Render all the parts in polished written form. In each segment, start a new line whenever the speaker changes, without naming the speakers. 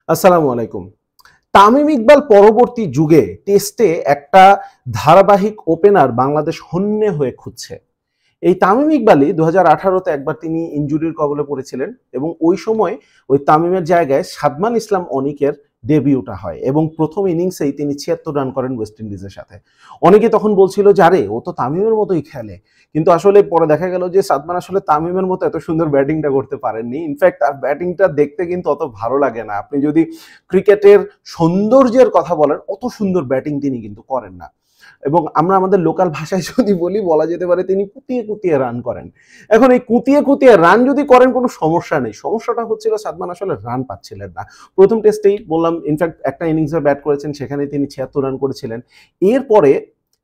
আসসালামু আলাইকুম। তামিম ইকবাল পরবর্তী যুগে টেস্টে একটা ধারাবাহিক ওপেনার বাংলাদেশ হন্যে হয়ে খুঁজছে। এই তামিম ইকবালই ২০১৮-তে একবার তিনি ইনজুরির কবলে পড়েছিলেন এবং ওই সময় ওই তামিমের জায়গায় সাদমান ইসলাম অনিকের ডেবিউটা হয় এবং প্রথম ইনিংসেই তিনি ৭৬ রান করেন ওয়েস্ট ইন্ডিজের সাথে। অনেকে তখন বলছিল যে আরে ও তো তামিমের মতোই খেলে, কিন্তু আসলে পরে দেখা গেল যে সাদমান আসলে তামিমের মতো এত সুন্দর ব্যাটিংটা করতে পারেননি। ইনফ্যাক্ট তার ব্যাটিংটা দেখতে কিন্তু অত ভালো লাগে না। আপনি যদি ক্রিকেটের সৌন্দর্যের কথা বলেন, অত সুন্দর ব্যাটিং তিনি কিন্তু করেন না। এবং আমরা আমাদের লোকাল ভাষায় যদি বলি, বলা যেতে পারে তিনি কুতিয়ে কুতিয়ে রান করেন। এখন এই কুতিয়ে কুতিয়ে রান যদি করেন কোনো সমস্যা নেই, সমস্যাটা হচ্ছিল সাদমান আসলে রান পাচ্ছিলেন না। প্রথম টেস্টেই বললাম, ইনফ্যাক্ট একটা ইনিংসে ব্যাট করেছেন, সেখানে তিনি ৭৬ রান করেছিলেন। এরপরে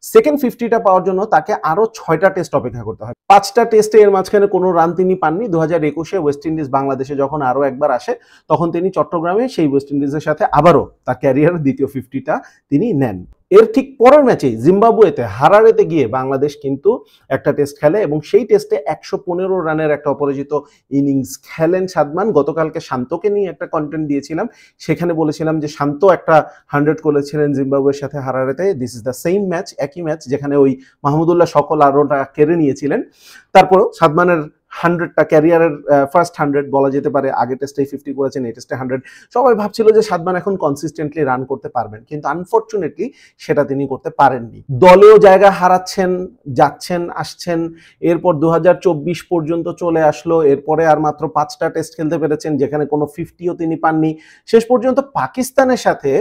সেকেন্ড 50টা পাওয়ার জন্য তাকে আরো ৬টা টেস্ট অপেক্ষা করতে হয়। ৫টা টেস্টে এর মাঝখানে কোনো রান তিনি পাননি। ২০২১-এ ওয়েস্ট ইন্ডিজ বাংলাদেশে যখন আরো একবার আসে, তখন তিনি চট্টগ্রামে সেই ওয়েস্ট ইন্ডিজের সাথে আবারও তার ক্যারিয়ারের দ্বিতীয় 50টা তিনি নেন। এর ঠিক পরের ম্যাচেই জিম্বাবুয়েতে হারারেতে গিয়ে বাংলাদেশ কিন্তু একটা টেস্ট খেলে এবং সেই টেস্টে ১১৫ রানের একটা অপরাজিত ইনিংস খেলেন সাদমান। গতকালকে শান্তকে নিয়ে একটা কন্টেন্ট দিয়েছিলাম, সেখানে বলেছিলাম যে শান্ত একটা 100 করেছিলেন জিম্বাবুয়ের সাথে হারারেতে। This is the same match, একই ম্যাচ যেখানে ওই মাহমুদুল্লাহ সকল আরোটা কেড়ে নিয়েছিলেন। তারপরও সাদমানের 100টা ক্যারিয়ারের ফার্স্ট 100 বলা যেতে পারে। আগের টেস্টেই 50 করেছেন, এই টেস্টে 100। সবাই ভাবছিল যে সাদমান এখন কনসিস্টেন্টলি রান করতে পারবেন, কিন্তু আনফরচুনেটলি সেটা তিনি করতে পারেননি। দলেও জায়গা হারাচ্ছেন, যাচ্ছেন আসছেন। এরপর ২০২৪ পর্যন্ত চলে আসলো। এরপরে আর মাত্র 5টা টেস্ট খেলতে পেরেছেন, যেখানে কোনো 50ও তিনি পাননি। শেষ পর্যন্ত পাকিস্তানের সাথে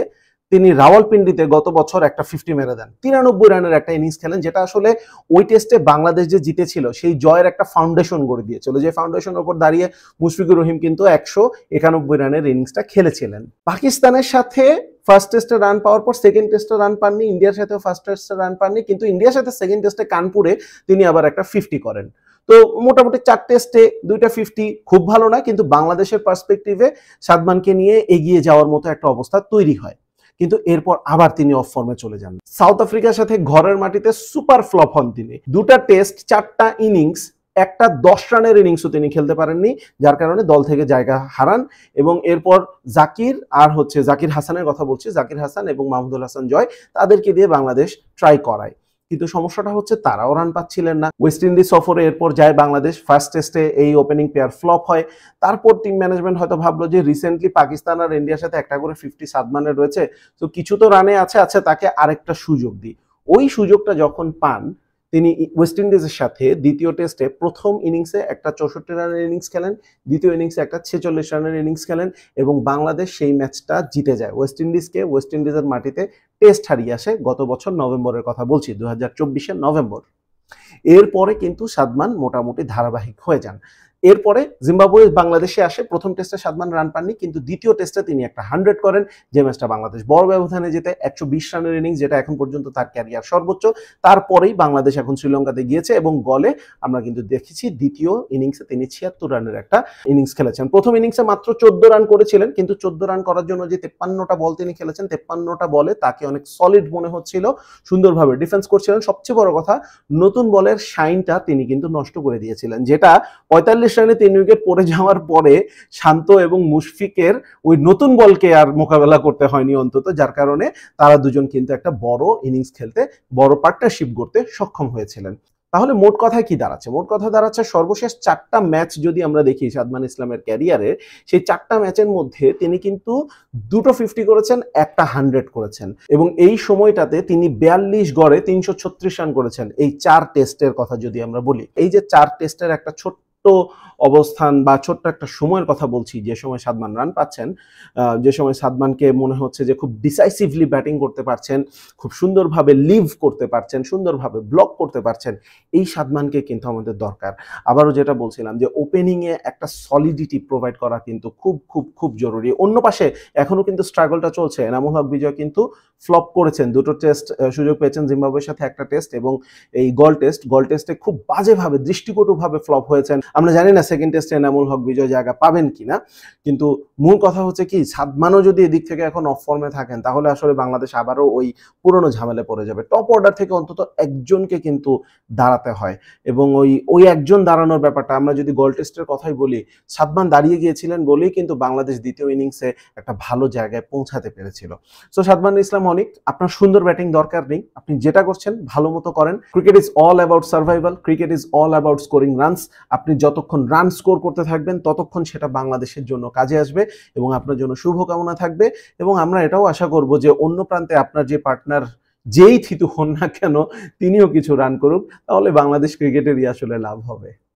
তিনি রাওয়ালপিন্ডিতে গত বছর একটা 50 মেরে দেন। 93 রানের একটা ইনিংস খেলেন, যেটা আসলে ওই টেস্টে বাংলাদেশ যে জিতেছিল সেই জয়ের একটা ফাউন্ডেশন গড়ে দিয়েছিল, যে ফাউন্ডেশনের উপর দাঁড়িয়ে মুশফিকুর রহিম কিন্তু ১৯১ রানের ইনিংসটা খেলেছিলেন। পাকিস্তানের সাথে ফার্স্ট টেস্টে রান পাওয়ার পর সেকেন্ড টেস্টে রান পাননি, ইন্ডিয়ার সাথেও ফার্স্ট টেস্টে রান পাননি, কিন্তু ইন্ডিয়ার সাথে সেকেন্ড টেস্টে কানপুরে তিনি আবার একটা 50 করেন। তো মোটামুটি 4 টেস্টে 2টা 50 খুব ভালো না, কিন্তু বাংলাদেশের পার্সপেক্টিভে সাদমানকে নিয়ে এগিয়ে যাওয়ার মতো একটা অবস্থা তৈরি হয়। কিন্তু এরপর আবার তিনি অফ ফর্মে চলে যান। সাউথ আফ্রিকার সাথে ঘরের মাটিতে সুপার ফ্লপ হন তিনি। 2টা টেস্ট, 4টা ইনিংস, একটা 10 রানের ইনিংসও তিনি খেলতে পারেননি, যার কারণে দল থেকে জায়গা হারান। এবং এরপর জাকির জাকির হাসানের কথা বলছি, জাকির হাসান এবং মাহমুদুল হাসান জয়, তাদেরকে দিয়ে বাংলাদেশ ট্রাই করায়। কিন্তু সমস্যাটা হচ্ছে তারাও রান পাচ্ছিলেন না। ওয়েস্ট ইন্ডিজ সফরে এরপর যায় বাংলাদেশ। ফার্স্ট টেস্টে এই ওপেনিং পেয়ার ফ্লপ হয়। তারপর টিম ম্যানেজমেন্ট হয়তো ভাবলো যে রিসেন্টলি পাকিস্তান আর ইন্ডিয়ার সাথে একটা করে 50 সাদমানের রয়েছে, তো কিছু তো রানে আছে, তাকে আরেকটা সুযোগ দিই। ওই সুযোগটা যখন পান, তিনি ওয়েস্ট ইন্ডিজের সাথে দ্বিতীয় টেস্টে প্রথম ইনিংসে একটা 64 রানের ইনিংস খেলেন, দ্বিতীয় ইনিংসে একটা 46 রানের ইনিংস খেলেন এবং বাংলাদেশ সেই ম্যাচটা জিতে যায়। ওয়েস্ট ইন্ডিজকে ওয়েস্ট ইন্ডিজের মাটিতে টেস্ট হারিয়ে আসে। গত বছর নভেম্বরের কথা বলছি, ২০২৪-এর নভেম্বর। এরপরে কিন্তু সাদমান মোটামুটি ধারাবাহিক হয়ে যান। এরপরে জিম্বাবুয়ে বাংলাদেশে আসে। প্রথম টেস্টে সাদমান রান পাননি, কিন্তু দ্বিতীয় টেস্টে তিনি একটা 100 করেন, যে ম্যাচটা বাংলাদেশ বড় ব্যবধানে জেতে। ১২০ রানের ইনিংস, যেটা এখন পর্যন্ত তার ক্যারিয়ার সর্বোচ্চ। তারপরেই বাংলাদেশ এখন শ্রীলঙ্কাতে গিয়েছে এবং গলে আমরা কিন্তু দেখেছি দ্বিতীয় ইনিংসে তিনি ৭৬ রানের একটা ইনিংস খেলেছেন। প্রথম ইনিংসে মাত্র 14 রান করেছিলেন, কিন্তু 14 রান করার জন্য যে 53টা বল তিনি খেলেছেন, 53টা বলে তাকে অনেক সলিড মনে হচ্ছিল, সুন্দরভাবে ডিফেন্স করছিলেন। সবচেয়ে বড় কথা, নতুন বলের শাইনটা তিনি কিন্তু নষ্ট করে দিয়েছিলেন, যেটা ৪৫ রানে ৩ উইকেট পড়ে যাওয়ার পরে শান্ত এবং মুশফিকের ওই নতুন বলকে আর মোকাবেলা করতে হয়নি অন্তত, যার কারণে তারা দুজন কিন্তু একটা বড় ইনিংস খেলতে, বড় পার্টনারশিপ করতে সক্ষম হয়েছিলেন। তাহলে মোট কথায় কি দাঁড়াচ্ছে? মোট কথা দাঁড়াচ্ছে সর্বশেষ 4টা ম্যাচ যদি আমরা দেখি সাদমান ইসলামের ক্যারিয়ারে, সেই 4টা ম্যাচের মধ্যে তিনি কিন্তু 2টো 50 করেছেন, একটা 100 করেছেন এবং এই সময়টাতে তিনি 42 গড়ে 336 রান করেছেন। এই 4 টেস্টের কথা যদি আমরা বলি, এই যে 4 টেস্টের একটা ছোট্ট অবস্থান বা ছোট্ট একটা সময়ের কথা বলছি, যে সময় সাদমান রান পাচ্ছেন, যে সময় সাদমানকে মনে হচ্ছে যে খুব ডিসাইসিভলি ব্যাটিং করতে পারছেন, খুব সুন্দরভাবে লিভ করতে পারছেন, সুন্দরভাবে ব্লক করতে পারছেন, এই সাদমানকে কিন্তু আমাদের দরকার। আবারও যেটা বলছিলাম যে ওপেনিংয়ে একটা সলিডিটি প্রোভাইড করা কিন্তু খুব খুব খুব জরুরি। অন্য পাশে এখনো কিন্তু স্ট্রাগলটা চলছে। এনামুল হক বিজয় কিন্তু ফ্লপ করেছেন, 2টো টেস্ট সুযোগ পেয়েছেন, জিম্বাবুয়ের সাথে একটা টেস্ট এবং এই গল টেস্টে খুব বাজেভাবে, দৃষ্টিকটুভাবে ফ্লপ হয়েছেন। আমরা জানি না সেকেন্ড টেস্টে এনামুল হক বিজয় জায়গা পাবেন কিনা, কিন্তু মূল কথা হচ্ছে কি, সাদমানও যদি এদিক থেকে এখন অফ ফর্মে থাকেন তাহলে আসলে বাংলাদেশ আবারও ওই পুরনো ঝামেলায় পড়ে যাবে। টপ অর্ডার থেকে অন্তত একজনকে কিন্তু দাঁড়াতে হয়, এবং ওই একজন দাঁড়ানোর ব্যাপারটা, আমরা যদি গোল টেস্টের কথাই বলি, সাদমান দাঁড়িয়ে গিয়েছিলেন বলেই কিন্তু বাংলাদেশ দ্বিতীয় ইনিংসে একটা ভালো জায়গায় পৌঁছাতে পেরেছিল। সো সাদমান ইসলাম অনিক, আপনার সুন্দর ব্যাটিং দরকার নেই, আপনি যেটা করছেন ভালো মতো করেন। Cricket is all about survival, cricket is all about scoring runs. আপনি যতক্ষণ রান স্কোর করতে থাকবেন ততক্ষণ সেটা বাংলাদেশের জন্য কাজে আসবে এবং আপনার জন্য শুভকামনা থাকবে। এবং আমরা এটাও আশা করব যে অন্য প্রান্তে আপনার যে পার্টনার যেই থিতু হন না কেন তিনিও কিছু রান করুক, তাহলে বাংলাদেশ ক্রিকেটেরই আসলে লাভ হবে।